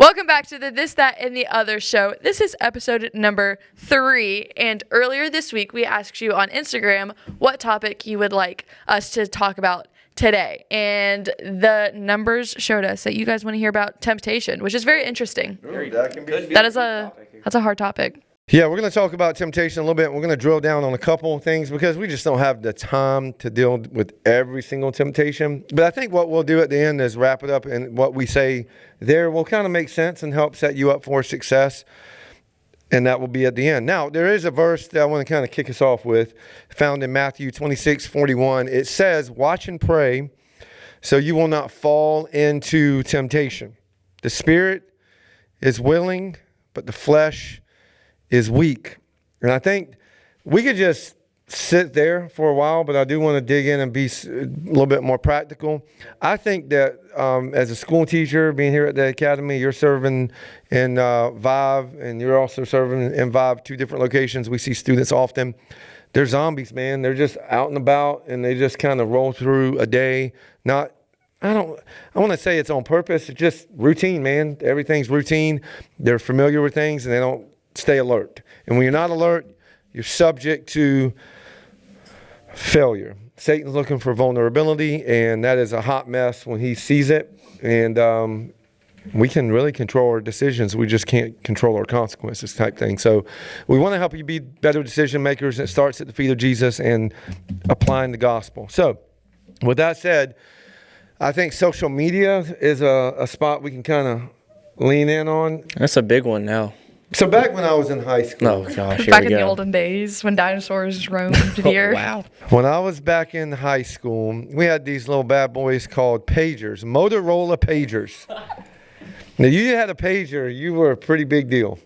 Welcome back to the This, That, and the Other show. This is episode number 3, and earlier this week we asked you on Instagram what topic you would like us to talk about today, and the numbers showed us that you guys want to hear about temptation, which is very interesting. That's a hard topic. Yeah, we're going to talk about temptation a little bit. We're going to drill down on a couple of things because we just don't have the time to deal with every single temptation. But I think what we'll do at the end is wrap it up, and what we say there will kind of make sense and help set you up for success. And that will be at the end. Now, there is a verse that I want to kind of kick us off with, found in Matthew 26:41. It says, "Watch and pray so you will not fall into temptation. The spirit is willing, but the flesh is weak." And I think we could just sit there for a while, but I do want to dig in and be a little bit more practical. I think that as a school teacher, being here at the academy, you're serving in Vive, and you're also serving in Vive, 2 different locations. We see students often. They're zombies, man. They're just out and about, and they just kind of roll through a day. I want to say it's on purpose. It's just routine, man. Everything's routine. They're familiar with things, and they don't stay alert. And when you're not alert, you're subject to failure. Satan's looking for vulnerability, and that is a hot mess when he sees it. And we can really control our decisions. We just can't control our consequences type thing. So we want to help you be better decision makers. It starts at the feet of Jesus and applying the gospel. So with that said, I think social media is a spot we can kind of lean in on. That's a big one now. So back when I was in high school. Oh, gosh, Back in the olden days when dinosaurs roamed the earth. Wow. When I was back in high school, we had these little bad boys called pagers, Motorola pagers. Now, you had a pager, you were a pretty big deal.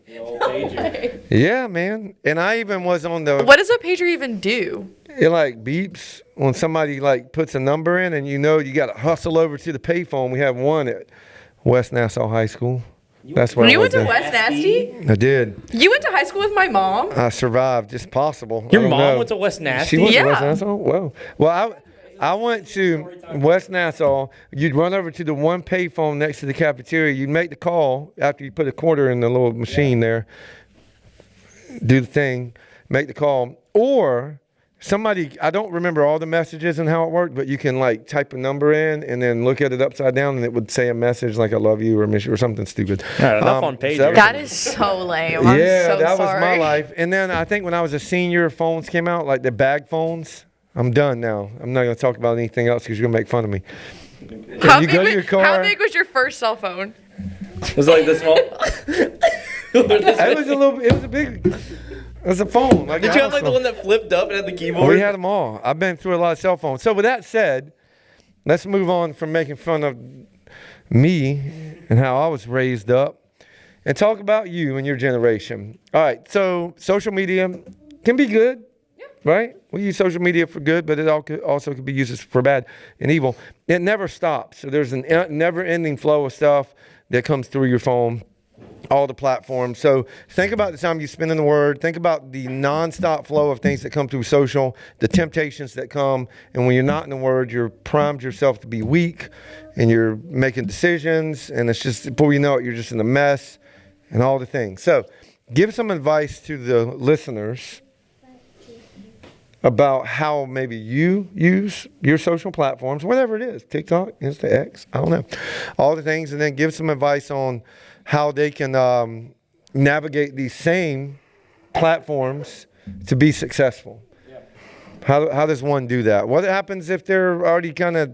Yeah, man. And I even was on the... What does a pager even do? It like beeps when somebody like puts a number in, and you know you got to hustle over to the payphone. We had one at West Nassau High School. That's where You I went was to at. West Nasty? I did. You went to high school with my mom? I survived, just possible. Your I don't mom know. went to West Nasty? She went Yeah. to West Nassau? Whoa. Well, I went to West Nassau. You'd run over to the one payphone next to the cafeteria. You'd make the call after you put a quarter in the little machine there. Do the thing, make the call. Or somebody, I don't remember all the messages and how it worked, but you can like type a number in and then look at it upside down, and it would say a message like "I love you" or "miss you" or something stupid. All right, enough on pager. so That is so lame. I'm yeah, so that sorry. was my life. And then I think when I was a senior, phones came out, like the bag phones. I'm done now. I'm not going to talk about anything else because you're going to make fun of me. How you big, go to your car. how big was your first cell phone? Was it like this small? It was a big, it was a phone. Like Did you have like the one that flipped up and had the keyboard? We had them all. I've been through a lot of cell phones. So with that said, let's move on from making fun of me and how I was raised up and talk about you and your generation. All right. So social media can be good, right? We use social media for good, but it also could be used for bad and evil. It never stops. So there's a never-ending flow of stuff that comes through your phone, all the platforms. So think about the time you spend in the Word. Think about the nonstop flow of things that come through social, the temptations that come. And when you're not in the Word, you're primed yourself to be weak, and you're making decisions. And it's just, before you know it, you're just in a mess and all the things. So give some advice to the listeners about how maybe you use your social platforms, whatever it is, TikTok, Insta, X, I don't know, all the things, and then give some advice on how they can navigate these same platforms to be successful. Yeah. How does one do that? What happens if they're already kind of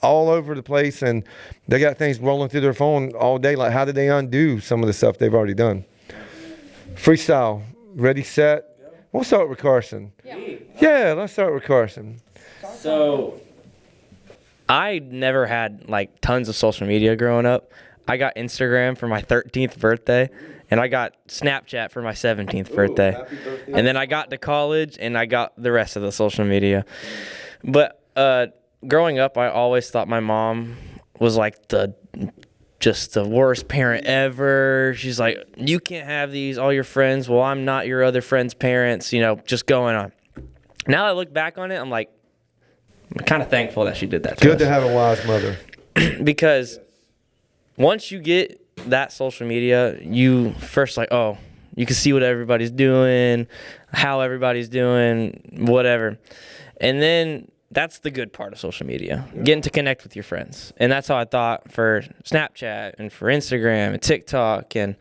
all over the place and they got things rolling through their phone all day? Like, how do they undo some of the stuff they've already done? Freestyle, ready, set. We'll start with Carson. Yeah, let's start with Carson. So, I never had like tons of social media growing up. I got Instagram for my 13th birthday, and I got Snapchat for my 17th birthday. Happy birthday. And then I got to college, and I got the rest of the social media. But growing up, I always thought my mom was like the worst parent ever. She's like, you can't have these, all your friends. Well, I'm not your other friends' parents, just going on. Now I look back on it, I'm like, I'm kind of thankful that she did that to Good us. to have a wise mother. Because once you get that social media, you first like, oh, you can see what everybody's doing, how everybody's doing, whatever. And then that's the good part of social media, getting to connect with your friends. And that's how I thought for Snapchat and for Instagram and TikTok. And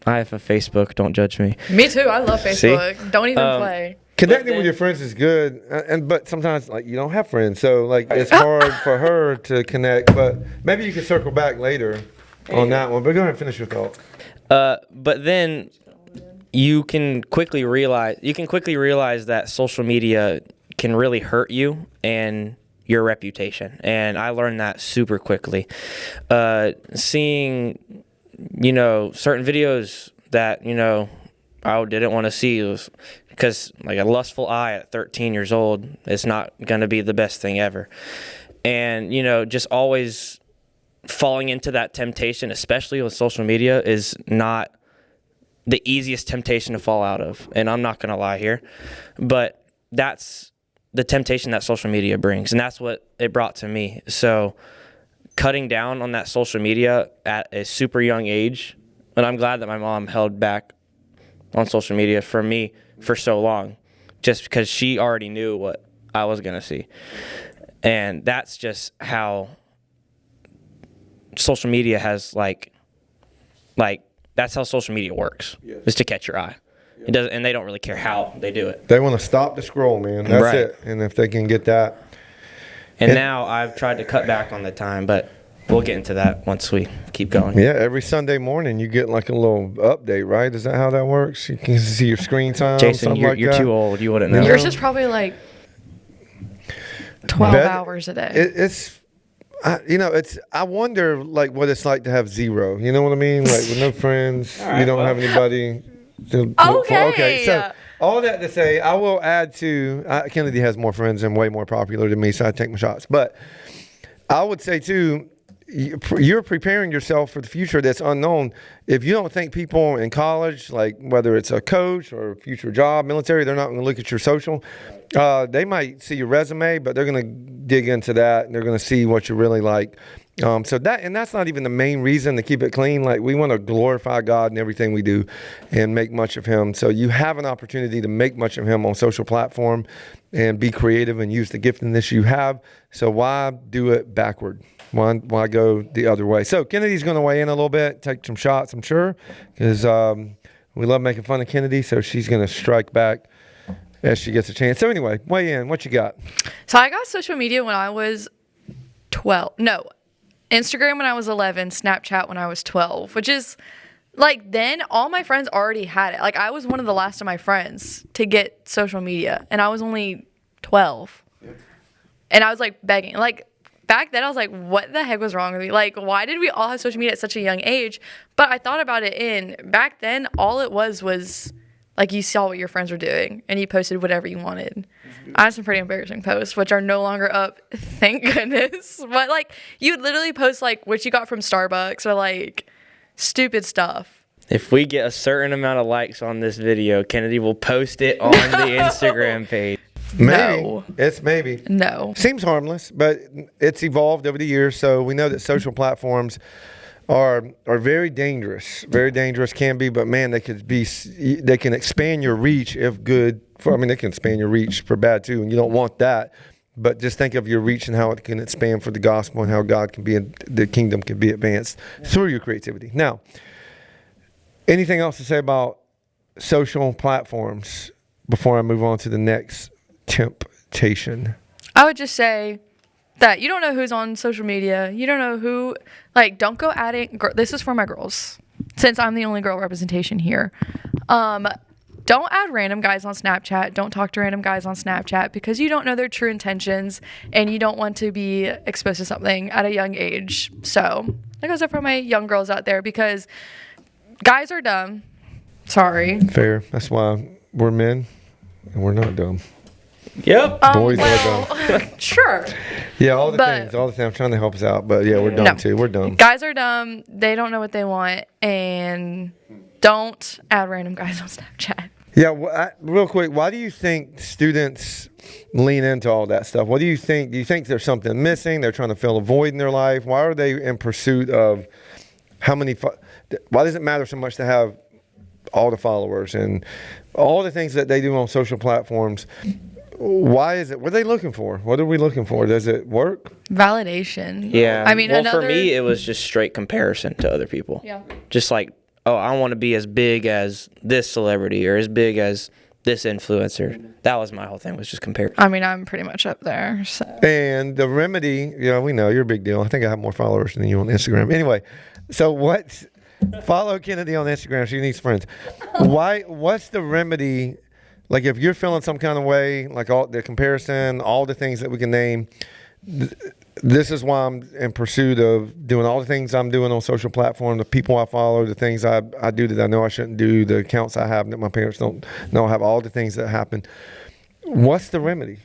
I have a Facebook, don't judge me. Me too. I love Facebook. Don't even play. Connecting with your friends is good, but sometimes like you don't have friends, so like it's hard for her to connect. But maybe you can circle back later on that one. But go ahead and finish your thought. But then you can quickly realize that social media can really hurt you and your reputation. And I learned that super quickly. Seeing, certain videos that, I didn't want to see was because like a lustful eye at 13 years old is not going to be the best thing ever. And, just always falling into that temptation, especially with social media, is not the easiest temptation to fall out of. And I'm not going to lie here, but that's the temptation that social media brings. And that's what it brought to me. So cutting down on that social media at a super young age, and I'm glad that my mom held back on social media from me for so long, just because she already knew what I was going to see. And that's just how social media has like that's how social media works. Yes. Is to catch your eye. It doesn't, and they don't really care how they do it. They want to stop the scroll, man. That's right. it. And if they can get that. And now I've tried to cut back on the time, but we'll get into that once we keep going. Yeah, every Sunday morning you get like a little update, right? Is that how that works? You can see your screen time. Jason, you're too old. You wouldn't know. Yours is probably like 12 hours a day. I wonder like what it's like to have zero. You know what I mean? Like with no friends, you don't have anybody. Okay. So all that to say, I will add to Kennedy has more friends and way more popular than me, so I take my shots. But I would say too, you're preparing yourself for the future that's unknown. If you don't think people in college, like whether it's a coach or a future job, military, they're not going to look at your social. They might see your resume, but they're going to dig into that and they're going to see what you're really like. That's not even the main reason to keep it clean. Like we want to glorify God in everything we do and make much of Him. So you have an opportunity to make much of Him on social platform and be creative and use the giftedness you have. So why do it backward? Why go the other way? So Kennedy's going to weigh in a little bit, take some shots, I'm sure, because we love making fun of Kennedy. So she's going to strike back as she gets a chance. So anyway, weigh in. What you got? So I got social media when I was 12. No, Instagram when I was 11, Snapchat when I was 12, which is like then all my friends already had it. Like I was one of the last of my friends to get social media and I was only 12. And I was like begging. Like back then I was like, what the heck was wrong with me? Like why did we all have social media at such a young age? But I thought about it back then all it was like you saw what your friends were doing and you posted whatever you wanted. I had some pretty embarrassing posts, which are no longer up, thank goodness. But like you would literally post like what you got from Starbucks or like stupid stuff. If we get a certain amount of likes on this video, Kennedy will post it on the Instagram page. Maybe. No. It's maybe. No. Seems harmless, but it's evolved over the years. So we know that social platforms are very dangerous. Very dangerous can be, but man, they can expand your reach if good. They can expand your reach for bad too, and you don't want that. But just think of your reach and how it can expand for the gospel and how the kingdom can be advanced through your creativity. Now, anything else to say about social platforms before I move on to the next temptation? I would just say that you don't know who's on social media. You don't know who, like, don't go adding. This is for my girls, since I'm the only girl representation here. Don't add random guys on Snapchat. Don't talk to random guys on Snapchat because you don't know their true intentions and you don't want to be exposed to something at a young age. So that goes up for my young girls out there because guys are dumb. Sorry. Fair. That's why we're men and we're not dumb. Yep. Boys are dumb. Sure. Yeah, all the things. I'm trying to help us out, but yeah, we're dumb too. We're dumb. Guys are dumb. They don't know what they want, and don't add random guys on Snapchat. Yeah, real quick, why do you think students lean into all that stuff? What do you think? Do you think there's something missing? They're trying to fill a void in their life? Why are they in pursuit of how many, why does it matter so much to have all the followers and all the things that they do on social platforms? Why is it? What are they looking for? What are we looking for? Does it work? Validation. Yeah. I mean, well, another, for me, it was just straight comparison to other people. Yeah. Just like, oh, I want to be as big as this celebrity or as big as this influencer. That was my whole thing, was just comparison. I mean, I'm pretty much up there. So. And the remedy, we know you're a big deal. I think I have more followers than you on Instagram. Anyway, so follow Kennedy on Instagram. She needs friends. What's the remedy? Like if you're feeling some kind of way, like all the comparison, all the things that we can name, this is why I'm in pursuit of doing all the things I'm doing on social platform, the people I follow, the things I do that I know I shouldn't do, the accounts I have that my parents don't know I have, all the things that happen. What's the remedy?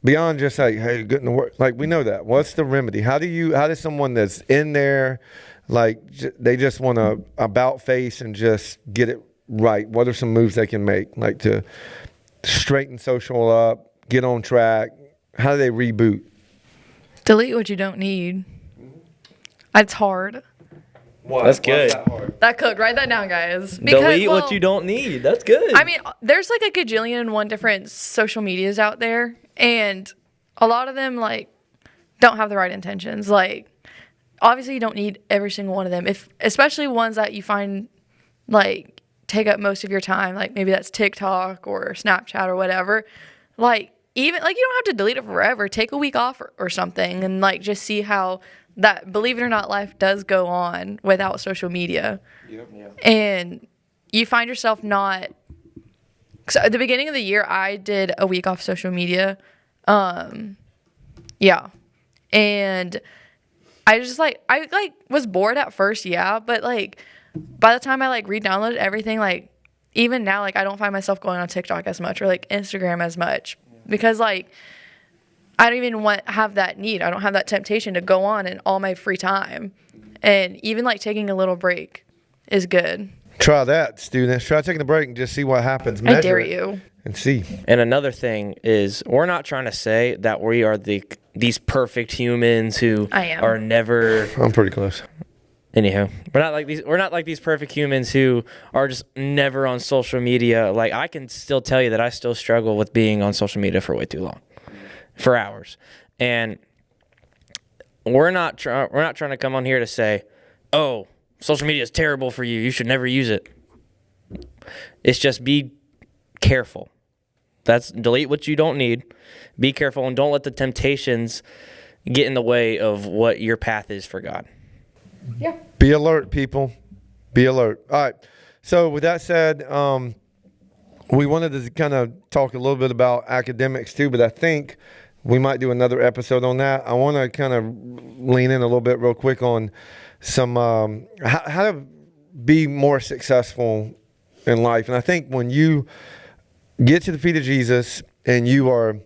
Beyond just like, hey, getting to work. Like, we know that. What's the remedy? How does someone that's in there, like, they just want to about face and just get it right? What are some moves they can make, like to straighten social up, get on track? How do they reboot? Delete what you don't need. It's hard. That's good. That could write that down, guys. Delete what you don't need. That's good. I mean, there's like a gajillion and one different social medias out there, and a lot of them like don't have the right intentions. Like, obviously, you don't need every single one of them. Especially ones that you find like take up most of your time. Like maybe that's TikTok or Snapchat or whatever. Like even like you don't have to delete it forever. Take a week off or something, and like just see how that, believe it or not, life does go on without social media. Yep. And you find yourself not. So at the beginning of the year, I did a week off social media. Yeah. And I just I was bored at first, yeah, but like by the time I like re-downloaded everything, like even now, like I don't find myself going on TikTok as much or like Instagram as much because like I don't even have that need. I don't have that temptation to go on in all my free time. And even like taking a little break is good. Try that, students. Try taking a break and just see what happens. I dare you. And see. And another thing is, we're not trying to say that we are these perfect humans who are never. I'm pretty close. Anyhow, we're not like these perfect humans who are just never on social media. Like, I can still tell you that I still struggle with being on social media for way too long, for hours. And we're not trying to come on here to say, oh, social media is terrible for you. You should never use it. It's just be careful. Delete what you don't need. Be careful and don't let the temptations get in the way of what your path is for God. Yeah. Be alert, people. Be alert. All right. So with that said, we wanted to kind of talk a little bit about academics too, but I think we might do another episode on that. I want to kind of lean in a little bit real quick on some how to be more successful in life. And I think when you get to the feet of Jesus and you are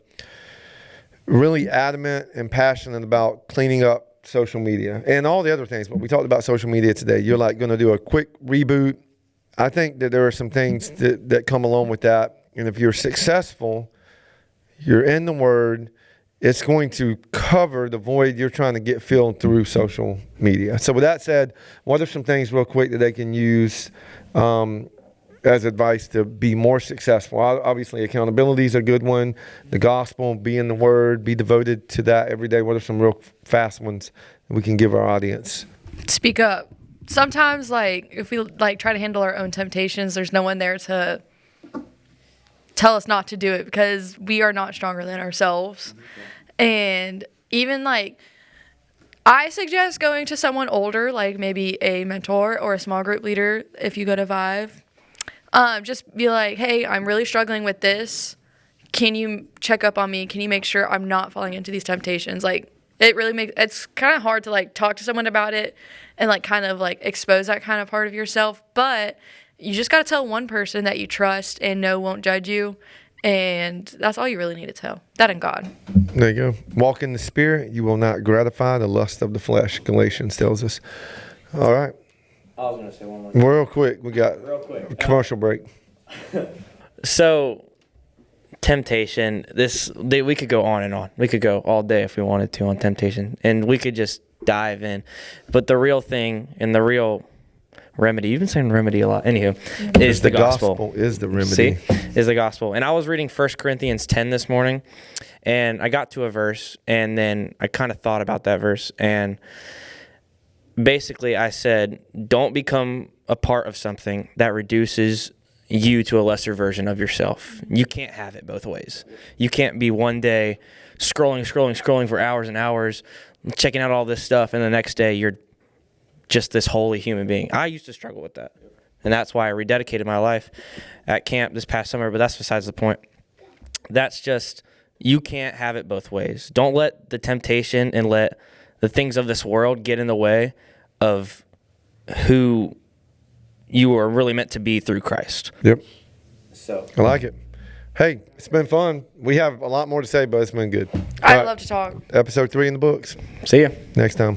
really adamant and passionate about cleaning up social media and all the other things, but we talked about social media today. You're like going to do a quick reboot. I think that there are some things that come along with that. And if you're successful, you're in the Word, it's going to cover the void you're trying to get filled through social media. So with that said, what are some things real quick that they can use as advice to be more successful? Obviously, accountability is a good one. The gospel, be in the Word, be devoted to that every day. What are some real fast ones that we can give our audience? Speak up. Sometimes, like, if we like try to handle our own temptations, there's no one there to tell us not to do it because we are not stronger than ourselves. And even like, I suggest going to someone older, like maybe a mentor or a small group leader if you go to Vive. Just be like, hey, I'm really struggling with this. Can you check up on me? Can you make sure I'm not falling into these temptations? Like, it's kind of hard to like talk to someone about it and like kind of like expose that kind of part of yourself. But you just got to tell one person that you trust and know won't judge you. And that's all you really need to tell. That and God. There you go. Walk in the Spirit. You will not gratify the lust of the flesh. Galatians tells us. All right. I was going to say one more thing. Real quick. We got a commercial break. So, temptation. We could go on and on. We could go all day if we wanted to on temptation. And we could just dive in. But the real thing and the real remedy. You've been saying remedy a lot. Anywho, is the gospel. Is the remedy. See, is the gospel. And I was reading 1 Corinthians 10 this morning, and I got to a verse, and then I kind of thought about that verse, and basically I said, don't become a part of something that reduces you to a lesser version of yourself. You can't have it both ways. You can't be one day scrolling for hours and hours, checking out all this stuff, and the next day you're just this holy human being. I used to struggle with that, and that's why I rededicated my life at camp this past summer, but that's besides the point. That's just, you can't have it both ways. Don't let the temptation and let the things of this world get in the way of who you are really meant to be through Christ. Yep. So I like it. Hey, it's been fun. We have a lot more to say, but it's been good. I love to talk. Episode 3 in the books. see ya. Next time.